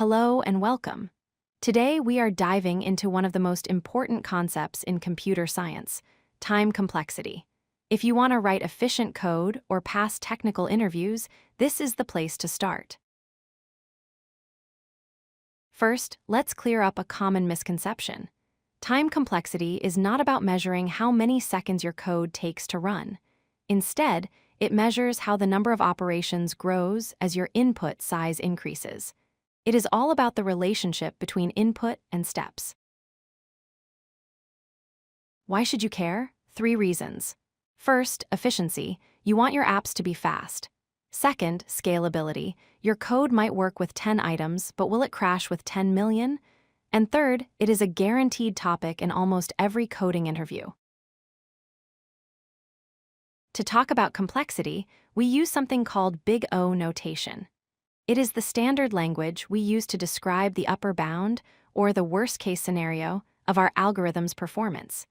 Hello and welcome. Today we are diving into one of the most important concepts in computer science, time complexity. If you want to write efficient code or pass technical interviews, this is the place to start. First, let's clear up a common misconception. Time complexity is not about measuring how many seconds your code takes to run. Instead, it measures how the number of operations grows as your input size increases. It is all about the relationship between input and steps. Why should you care? 3 reasons. First, efficiency. You want your apps to be fast. Second, scalability. Your code might work with 10 items, but will it crash with 10 million? And third, it is a guaranteed topic in almost every coding interview. To talk about complexity, we use something called Big O notation. It is the standard language we use to describe the upper bound, or the worst-case scenario, of our algorithm's performance.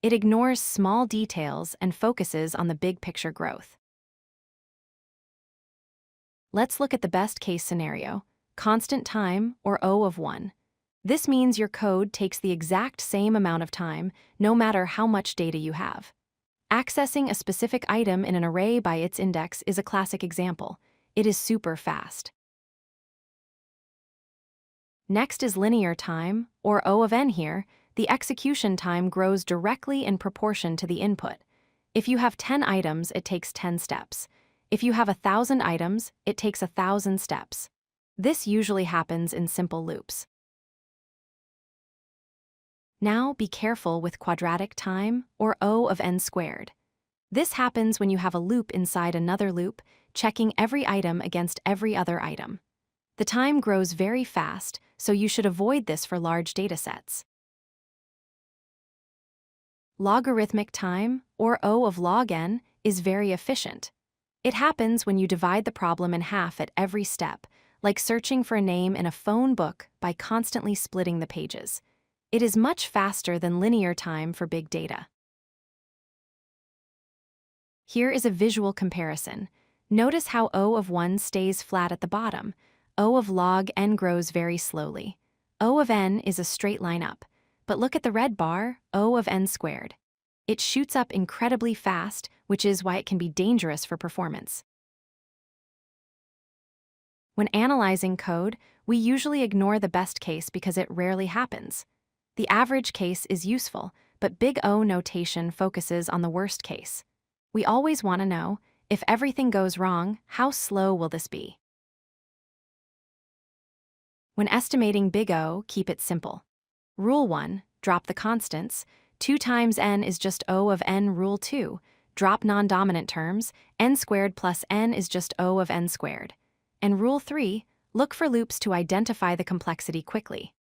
It ignores small details and focuses on the big-picture growth. Let's look at the best-case scenario, constant time, or O of 1. This means your code takes the exact same amount of time, no matter how much data you have. Accessing a specific item in an array by its index is a classic example. It is super fast. Next is linear time, or O of n here. The execution time grows directly in proportion to the input. If you have 10 items, it takes 10 steps. If you have 1,000 items, it takes 1,000 steps. This usually happens in simple loops. Now be careful with quadratic time, or O of n squared. This happens when you have a loop inside another loop, checking every item against every other item. The time grows very fast, so you should avoid this for large datasets. Logarithmic time, or O of log n, is very efficient. It happens when you divide the problem in half at every step, like searching for a name in a phone book by constantly splitting the pages. It is much faster than linear time for big data. Here is a visual comparison. Notice how O of 1 stays flat at the bottom. O of log n grows very slowly. O of n is a straight line up. But look at the red bar, O of n squared. It shoots up incredibly fast, which is why it can be dangerous for performance. When analyzing code, we usually ignore the best case because it rarely happens. The average case is useful, but Big O notation focuses on the worst case. We always want to know, if everything goes wrong, how slow will this be? When estimating Big O, keep it simple. Rule 1, drop the constants. 2 times n is just O of n. Rule 2, drop non-dominant terms. N squared plus n is just O of n squared. And Rule 3, look for loops to identify the complexity quickly.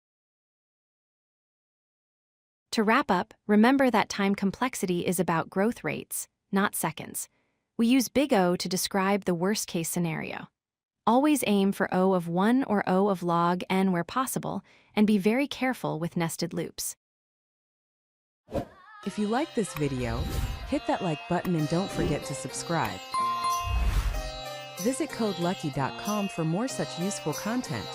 To wrap up, remember that time complexity is about growth rates, not seconds. We use Big O to describe the worst-case scenario. Always aim for O of 1 or O of log n where possible, and be very careful with nested loops. If you like this video, hit that like button and don't forget to subscribe. Visit codelucky.com for more such useful content.